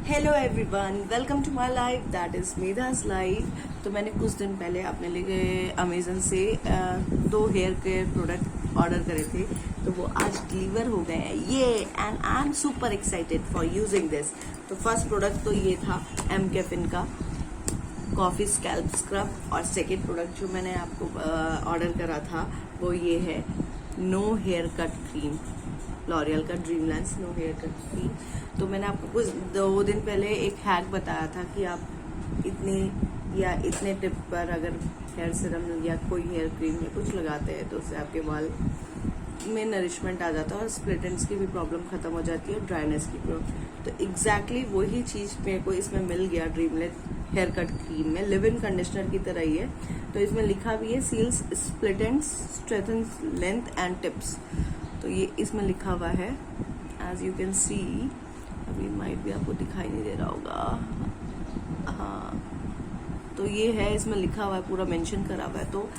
Hello everyone, welcome to my life that is Medha's life. तो मैंने कुछ दिन पहले अपने लिए अमेजन से 2 हेयर केयर प्रोडक्ट ऑर्डर करे थे, तो वो आज डिलीवर हो गए हैं ये, and I am super excited for using this. तो फर्स्ट प्रोडक्ट तो ये था एम कैफिन का कॉफ़ी स्कैल्प स्क्रब, और सेकेंड प्रोडक्ट जो मैंने आपको ऑर्डर करा था वो ये है no hair cut cream, L'Oréal का dream lengths no hair cut cream. तो मैंने आपको कुछ 2 दिन पहले एक हैक बताया था कि आप इतने टिप पर अगर हेयर सीरम या कोई हेयर क्रीम या कुछ लगाते हैं तो उससे आपके बाल में नरिशमेंट आ जाता है और स्प्लिट एंड्स की भी प्रॉब्लम खत्म हो जाती है और ड्राइनेस की प्रॉब्लम। तो एग्जैक्टली वही चीज़ मेरे को इसमें मिल गया ड्रीमलेट हेयर कट क्रीम में, लिव इन कंडीशनर की तरह ही है। तो इसमें लिखा भी है seals split ends, strengthens length and tips. तो ये इसमें लिखा हुआ है, एज यू कैन सी, अभी माइट भी आपको दिखाई नहीं दे रहा होगा, हाँ। तो ये है, इसमें लिखा हुआ है, पूरा मेंशन करा हुआ है। तो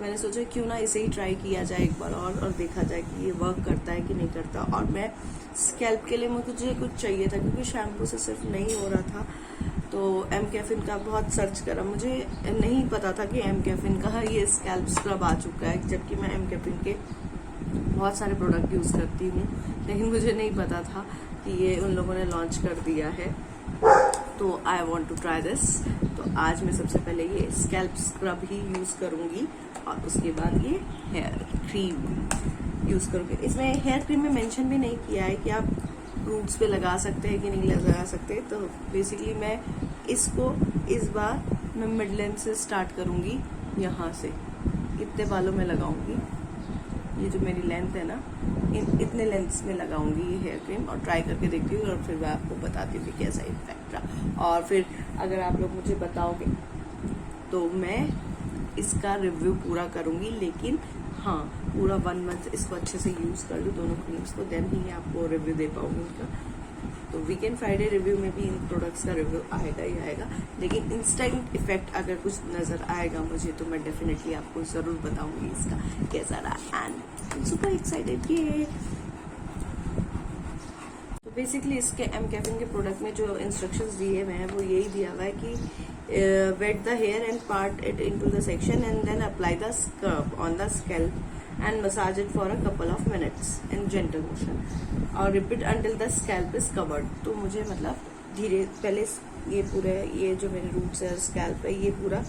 मैंने सोचा क्यों ना इसे ही ट्राई किया जाए एक बार और देखा जाए कि ये वर्क करता है कि नहीं करता। और मैं स्कैल्प के लिए मुझे कुछ चाहिए था क्योंकि शैम्पू से सिर्फ नहीं हो रहा था। तो एम कैफिन का बहुत सर्च करा, मुझे नहीं पता था कि एम कैफिन का ये स्कैल्प स्क्रब आ चुका है, जबकि मैं एम कैफिन के बहुत सारे प्रोडक्ट यूज़ करती हूँ, लेकिन मुझे नहीं पता था कि ये उन लोगों ने लॉन्च कर दिया है। तो I want to try this. तो आज मैं सबसे पहले ये स्कैल्प स्क्रब ही यूज़ करूँगी और उसके बाद ये हेयर क्रीम यूज़ करूँगी। इसमें हेयर क्रीम में मेंशन भी नहीं किया है कि आप रूट्स पे लगा सकते हैं कि नहीं लगा सकते। तो बेसिकली मैं इसको इस बार मैं मिड लेंथ से स्टार्ट करूँगी, यहाँ से इतने बालों में लगाऊंगी। ये जो मेरी लेंथ है ना, इतने लेंथ्स में लगाऊंगी ये हेयर क्रीम और ट्राई करके देखती हूँ और फिर मैं आपको बताती हूँ कि कैसा इफेक्ट रहा। और फिर अगर आप लोग मुझे बताओगे तो मैं इसका रिव्यू पूरा करूँगी, लेकिन हाँ, पूरा 1 मंथ इसको अच्छे से यूज़ कर लूँ दोनों क्रीम्स को, देन ही आपको रिव्यू दे पाऊँगी इनका। तो वीकेंड फ्राइडे रिव्यू में भी इन प्रोडक्ट्स का रिव्यू आएगा ही आएगा, लेकिन इंस्टेंट इफेक्ट अगर कुछ नज़र आएगा मुझे तो मैं डेफिनेटली आपको ज़रूर बताऊंगी इसका कैसा रहा। एंड सुपर एक्साइटेड ये। तो बेसिकली इसके एम कैफिन के प्रोडक्ट में जो इंस्ट्रक्शंस दिए हुए हैं वो यही दिया हुआ है कि wet the hair and part it into the section and then apply the scrub on the scalp and massage it for a couple of minutes in gentle motion और repeat until the scalp is covered। तो मुझे मतलब धीरे पहले ये जो मेरे roots है स्कैल्प है ये पूरा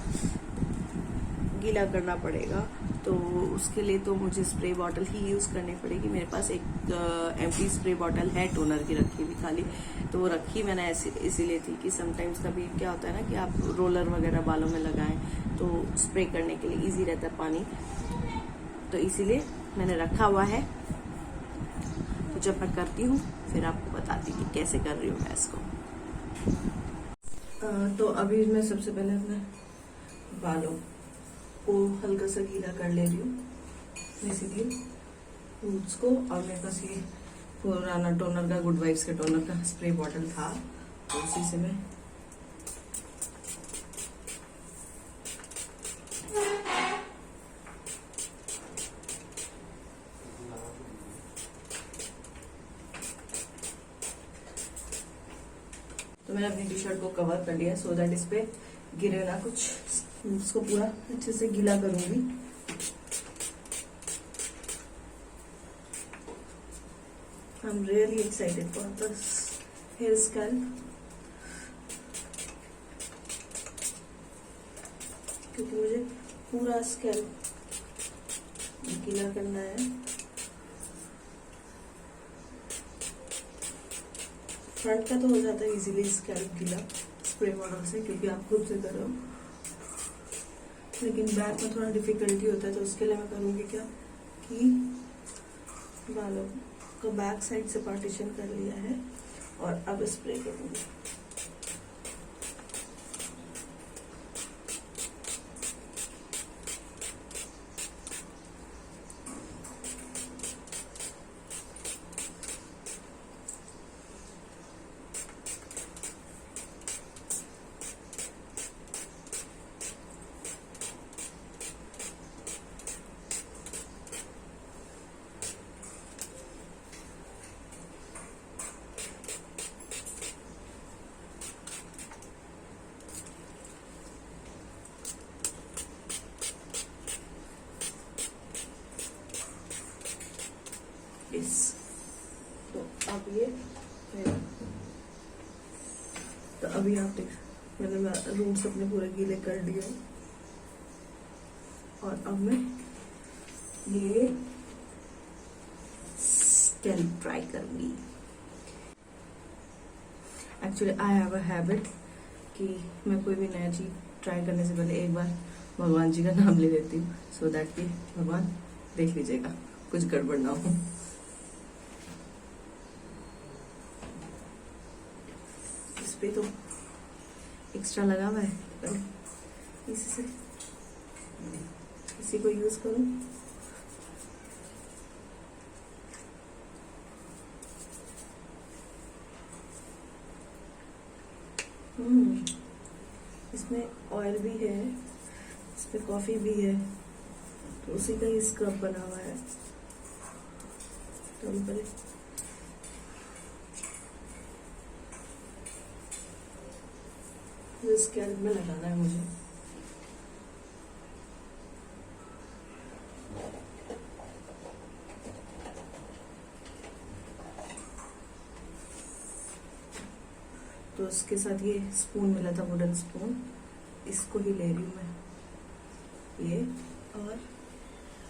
गीला करना पड़ेगा। तो उसके लिए तो मुझे स्प्रे बॉटल ही यूज़ करनी पड़ेगी। मेरे पास एक एम्प्टी स्प्रे बॉटल है टोनर की रखी हुई खाली, तो वो रखी मैंने इसीलिए थी कि समटाइम्स कभी क्या होता है ना कि आप रोलर वगैरह बालों में लगाएं तो स्प्रे करने के लिए ईजी रहता है पानी, तो इसीलिए मैंने रखा हुआ है। तो जब मैं करती हूँ फिर आपको बताती हूँ कि कैसे कर रही हूँ मैं इसको। तो अभी मैं सबसे पहले अपने बालों को हल्का सा गीला कर ले रही हूँ, बेसिकली रूट्स को। और मेरे पास ये पुराना टोनर का गुड वाइब्स के टोनर का स्प्रे बॉटल था, तो उसी से मैं तो मैंने अपनी टी शर्ट को कवर कर लिया सो दैट इस पे गिरे ना कुछ। इसको पूरा अच्छे से गीला करूंगी। I am really excited for this hair scalp, क्योंकि मुझे पूरा स्कैल्प गीला करना है। फ्रंट का तो हो जाता है इजीली स्कैल्प गीला स्प्रे बॉटल से, क्योंकि आप खुद से कर रहे हो, लेकिन बैक में थोड़ा डिफिकल्टी होता है। तो उसके लिए मैं करूँगी क्या कि बालों को बैक साइड से पार्टीशन कर लिया है और अब स्प्रे करूँगी। अभी आप देख, मैंने रूम से अपने पूरे गीले कर दिए और अब मैं ये स्कैल्प ट्राई करूंगी। Actually I have a habit कि मैं कोई भी नया चीज ट्राई करने से पहले एक बार भगवान जी का नाम ले लेती हूँ, सो दैट कि भगवान देख लीजिएगा कुछ गड़बड़ ना हो। इस पे तो एक्स्ट्रा लगा हुआ है, तो इसी को यूज करूं। इसमें ऑयल भी है, इस पे कॉफी भी है, तो उसी का ही स्क्रब बना हुआ है। तो पहले स्कैल्प में लगाना है मुझे। तो इसके साथ ये स्पून मिला था, वुडन स्पून, इसको ही ले रही हूँ मैं ये, और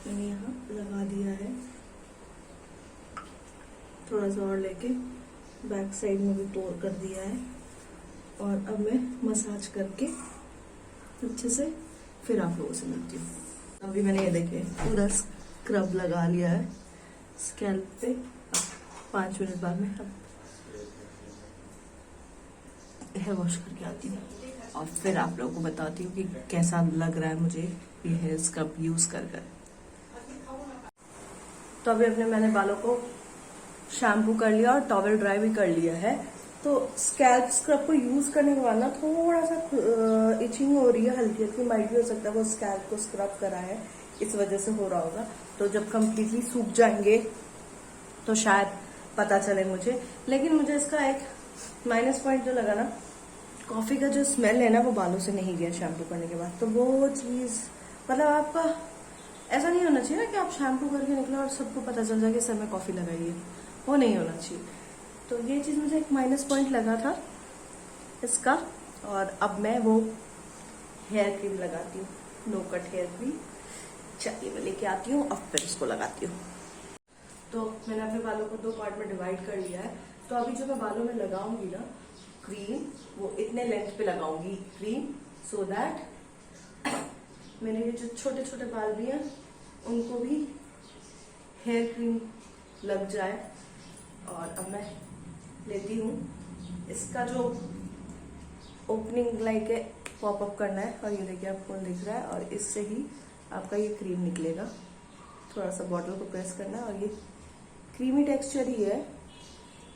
मैंने यहाँ लगा दिया है। थोड़ा सा और लेके बैक साइड में भी पोर कर दिया है, और अब मैं मसाज करके अच्छे से फिर आप लोगों से मिलती हूँ। अभी मैंने ये देखे पूरा स्क्रब लगा लिया है स्कैल्प पे। 5 मिनट बाद में अब हेयर वॉश करके आती हूँ और फिर आप लोगों को बताती हूँ कि कैसा लग रहा है मुझे ये हेयर स्क्रब यूज कर कर। तो अभी मैंने बालों को शैम्पू कर लिया और टॉवल ड्राई भी कर लिया है। तो स्कैल्प स्क्रब को यूज करने के बाद ना थोड़ा सा इचिंग हो रही है, हल्की हल्की, माइट भी हो सकता है वो स्कैल्प को स्क्रब करा है इस वजह से हो रहा होगा। तो जब कंप्लीटली सूख जाएंगे तो शायद पता चले मुझे। लेकिन मुझे इसका एक माइनस पॉइंट जो लगा ना, कॉफी का जो स्मेल है ना वो बालों से नहीं गया शैम्पू करने के बाद। तो वो चीज मतलब आपका ऐसा नहीं होना चाहिए ना कि आप शैम्पू करके निकले और सबको पता चल जाए कि सर में कॉफी लगाई है, वो नहीं होना चाहिए। तो ये चीज मुझे एक माइनस पॉइंट लगा था इसका। और अब मैं वो हेयर क्रीम लगाती हूँ, नो कट हेयर क्रीम। चलिए मैं लेके आती हूँ और फिर उसको लगाती हूँ। तो मैंने अपने बालों को 2 पार्ट में डिवाइड कर लिया है। तो अभी जो मैं बालों में लगाऊंगी ना क्रीम, वो इतने लेंथ पे लगाऊंगी क्रीम, सो दैट मेरे ये जो छोटे छोटे बाल भी हैं उनको भी हेयर क्रीम लग जाए। और अब मैं लेती हूँ इसका जो ओपनिंग लाइक है, पॉप अप करना है, और ये देखिए आपको दिख रहा है, और इससे ही आपका ये क्रीम निकलेगा। थोड़ा सा बॉटल को प्रेस करना है और ये क्रीमी टेक्सचर ही है।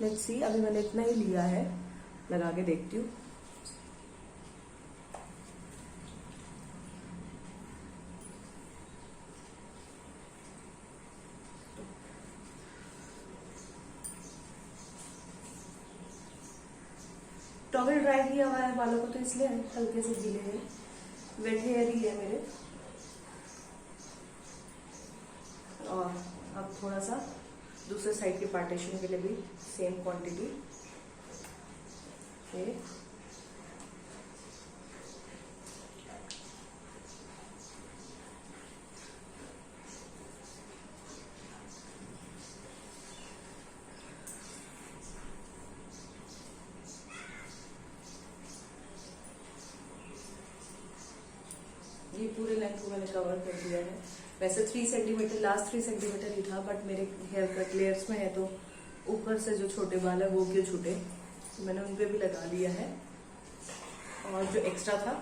लेट्स सी, अभी मैंने इतना ही लिया है, लगा के देखती हूँ। टॉवल ड्राई किया हुआ है बालों को, तो इसलिए हल्के से गीले हैं, वेट हेयर ही है मेरे। और अब थोड़ा सा दूसरे साइड के पार्टीशन के लिए भी सेम क्वांटिटी। ये पूरे लेंथ को मैंने कवर कर दिया है। वैसे 3 सेंटीमीटर, लास्ट 3 सेंटीमीटर ही था, बट मेरे हेयर कट लेयर्स में है तो ऊपर से जो छोटे बाल है वो क्यों छूटे, तो मैंने उन पे भी लगा लिया है। और जो एक्स्ट्रा था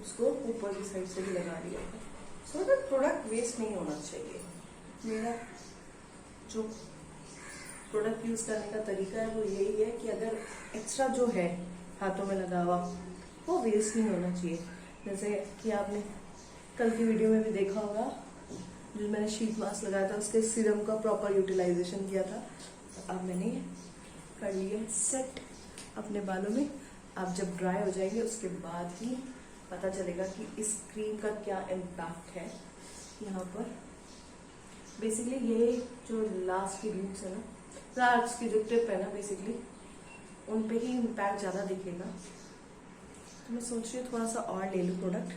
उसको ऊपर की साइड से भी लगा लिया है। सो दैट प्रोडक्ट वेस्ट नहीं होना चाहिए। मेरा जो प्रोडक्ट यूज करने का तरीका है वो यही है कि अगर एक्स्ट्रा जो है हाथों में लगा हुआ वो वेस्ट नहीं होना चाहिए। जैसे कि आपने कल की वीडियो में भी देखा होगा, जो मैंने शीट मास्क लगाया था उसके सीरम का प्रॉपर यूटिलाइजेशन किया था। तो अब मैंने कर लिया सेट अपने बालों में। अब जब ड्राई हो जाएंगे उसके बाद ही पता चलेगा कि इस क्रीम का क्या इम्पैक्ट है यहाँ पर। बेसिकली ये जो लास्ट की रूट्स है ना, लास्ट की जो टिप है ना, बेसिकली उन पे ही इम्पैक्ट ज़्यादा दिखेगा। तो मैं सोच रही हूँ थोड़ा सा और ले लूँ प्रोडक्ट,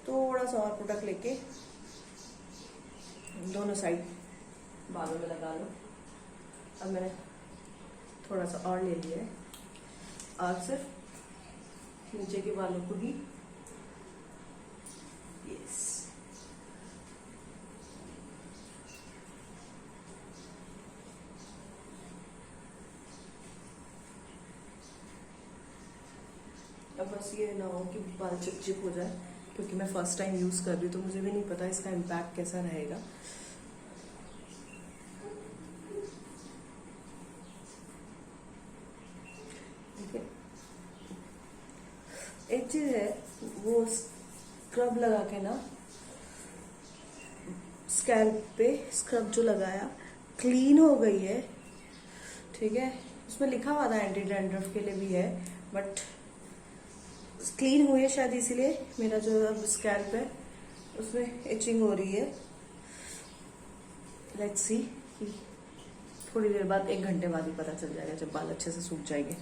थोड़ा सा और प्रोडक्ट लेके दोनों साइड बालों में लगा लो। अब मैंने थोड़ा सा और ले लिया है और सिर्फ नीचे के बालों को ही, यस, अब बस ये ना हो कि बाल चिपचिप हो जाए, क्योंकि मैं फर्स्ट टाइम यूज़ कर रही हूँ तो मुझे भी नहीं पता इसका इम्पैक्ट कैसा रहेगा। ठीक है, एक चीज़ है, वो स्क्रब लगा के ना, स्कैल्प पे स्क्रब जो लगाया क्लीन हो गई है। ठीक है, उसमें लिखा हुआ था एंटी डैंड्रफ के लिए भी है, बट क्लीन हुई है शायद, इसीलिए मेरा जो अब स्कैल्प है उसमें इचिंग हो रही है। लेट्स सी, थोड़ी देर बाद, 1 घंटे बाद ही पता चल जाएगा जब बाल अच्छे से सूख जाएंगे।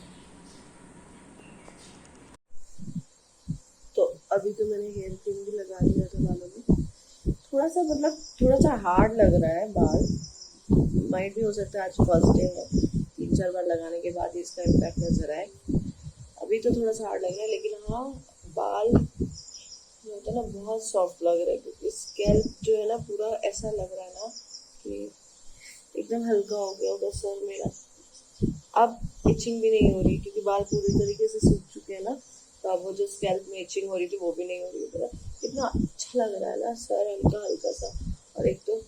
तो अभी तो मैंने हेयर क्रीम भी लगा दिया था बालों में। थोड़ा सा मतलब थोड़ा सा हार्ड लग रहा है बाल, माइट भी हो सकता है आज फर्स्ट डे है, 3-4 बार लगाने के बाद ही इसका इम्पैक्ट नजर आए। अभी तो थोड़ा सा हार्ड लग रहा है, लेकिन हाँ, बाल जो होता है ना बहुत सॉफ्ट लग रहा है, क्योंकि स्कैल्प जो है ना पूरा ऐसा लग रहा है ना कि एकदम हल्का हो गया होगा सर मेरा। अब इचिंग भी नहीं हो रही, क्योंकि बाल पूरी तरीके से सूख चुके हैं ना, तो अब वो जो स्कैल्प में इचिंग हो रही थी वो भी नहीं हो रही है। इतना अच्छा लग रहा है ना सर, हल्का हल्का सा। और एक तो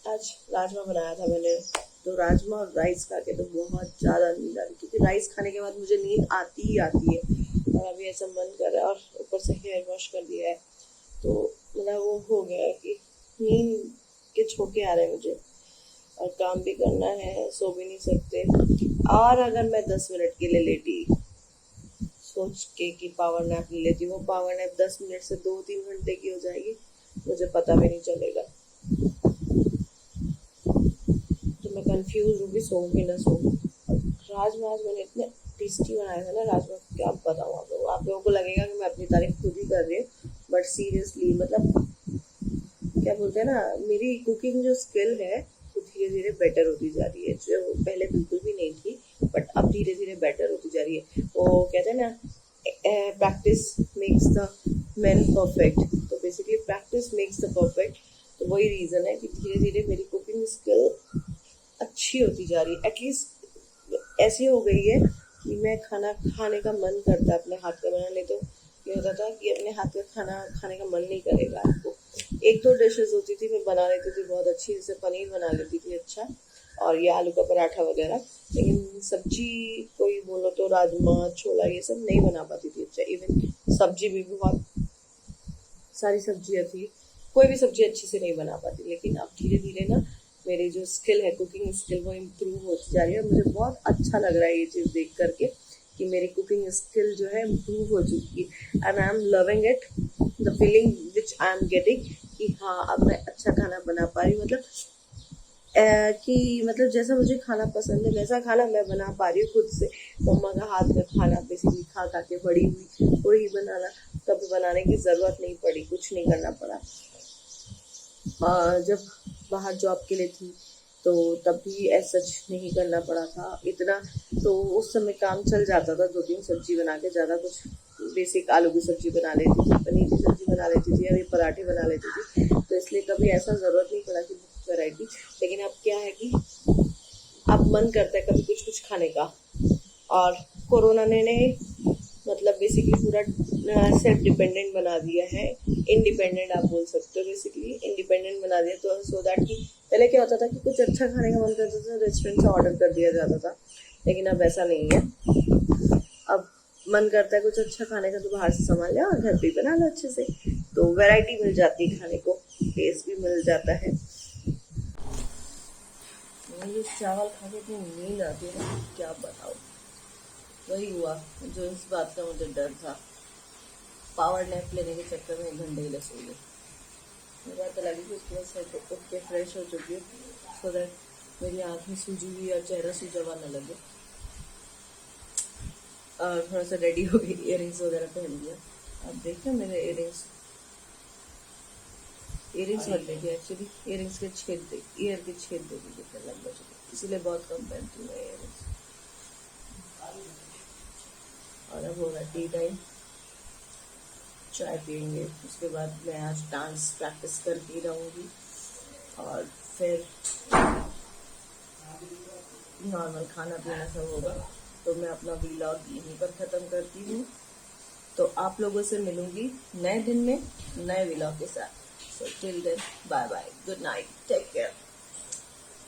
आज राजमा बनाया था मैंने, तो राजमा और राइस खा के तो बहुत ज़्यादा नींद आ रही, क्योंकि राइस खाने के बाद मुझे नींद आती ही आती है, और अभी ऐसा मन कर रहा है, और ऊपर से हेयर वॉश कर दिया है, तो मतलब वो हो गया है कि नींद के झोंके आ रहे हैं मुझे, और काम भी करना है, सो भी नहीं सकते। और अगर मैं 10 मिनट के लिए लेटी सोच के कि पावर नैप ले लेती, वो पावर नैप 10 मिनट से 2-3 घंटे की हो जाएगी, मुझे पता भी नहीं चलेगा। तो मैं कंफ्यूज हूँ कि सोऊं कि ना सोऊं। राजमा आज मैंने इतने टेस्टी बनाया था ना राजमा, क्या बताऊँ आप लोगों को लगेगा कि मैं अपनी तारीफ खुद ही कर रही हूँ, बट सीरियसली मतलब क्या बोलते हैं ना, मेरी कुकिंग जो स्किल है वो धीरे धीरे बेटर होती जा रही है, जो पहले बिल्कुल भी नहीं थी, बट अब धीरे धीरे बेटर होती जा रही है। वो कहते हैं ना, practice makes the man perfect, तो basically practice makes the perfect. तो वही रीज़न है कि धीरे धीरे मेरी कुकिंग स्किल अच्छी होती जा रही है। एटलीस्ट ऐसी हो गई है कि मैं खाना खाने का मन करता है अपने हाथ का बनाने, तो ये होता था कि अपने हाथ का खाना खाने का मन नहीं करेगा आपको। 1-2 डिशेस होती थी मैं बना लेती थी बहुत अच्छी, जैसे पनीर बना लेती थी अच्छा, और ये आलू का पराठा वगैरह, लेकिन सब्जी कोई बोलो तो राजमा छोला ये सब नहीं बना पाती थी अच्छा। इवन सब्जी भी बहुत सारी सब्जियाँ थी, कोई भी सब्जी अच्छी से नहीं बना पाती। लेकिन अब धीरे धीरे ना मेरी जो स्किल है, कुकिंग स्किल, वो इम्प्रूव होती जा रही है, और मुझे बहुत अच्छा लग रहा है ये चीज़ देख करके कि मेरी कुकिंग स्किल जो है इम्प्रूव हो चुकी है, and I am loving it, the feeling which I am getting कि हाँ अब मैं अच्छा खाना बना पा रही हूँ। मतलब कि मतलब जैसा मुझे खाना पसंद है वैसा खाना मैं बना पा रही हूँ खुद से। मम्मा का हाथ का खाना बेसिकली खा खा के बड़ी हुई, वही बनाना, तब बनाने की ज़रूरत नहीं पड़ी, कुछ नहीं करना पड़ा। जब बाहर जॉब के लिए थी तो तब भी ऐसा सच नहीं करना पड़ा था इतना, तो उस समय काम चल जाता था, 2-3 सब्जी बना के, ज़्यादा कुछ बेसिक आलू की सब्जी बना लेती थी, पनीर की सब्जी बना लेती थी, अभी पराठे बना लेती थी, तो इसलिए कभी ऐसा ज़रूरत नहीं पड़ा कि वैरायटी। लेकिन अब क्या है कि अब मन करता है कभी कुछ कुछ खाने का, और कोरोना ने मतलब बेसिकली पूरा सेल्फ डिपेंडेंट बना दिया है, इंडिपेंडेंट आप बोल सकते हो, बेसिकली इंडिपेंडेंट बना दिया। तो सो दैट कि पहले क्या होता था कि कुछ अच्छा खाने का मन करता था रेस्टोरेंट से ऑर्डर कर दिया जाता था, लेकिन अब ऐसा नहीं है। अब मन करता है कुछ अच्छा खाने का तो बाहर से सामान ले और घर पे बना लो अच्छे से, तो वैरायटी मिल जाती है खाने को, टेस्ट भी मिल जाता है। ये चावल खा के इतनी नींद आती है ना, क्या बताओ। वही हुआ जो इस बात का मुझे डर था, पावर नैप लेने के चक्कर में 1 घंटे के लिए सो गई। बात लगी कि उसके बाद से उठ के फ्रेश हो चुकी हूँ, सो दैट मेरी आँखें सूजी हुई और चेहरा सूजा हुआ न लगे। और थोड़ा सा रेडी हो गई, इयररिंग्स वगैरह पहन लिया। अब देखिए मेरे इयररिंग्स मत देखिए, एक्चुअली इयररिंग्स के छेद ईयर के छेद देखिए कितने लंबे चुके, इसीलिए बहुत कम पहनती हूँ इयररिंग्स। और अब होगा टी टाइम, चाय पियेंगे, उसके बाद मैं आज डांस प्रैक्टिस करती रहूँगी और फिर नॉर्मल खाना पीना सब होगा। तो मैं अपना व्लॉग यहीं पर ख़त्म करती हूँ। तो आप लोगों से मिलूंगी नए दिन में नए व्लॉग के साथ। So till then bye bye, good night, take care.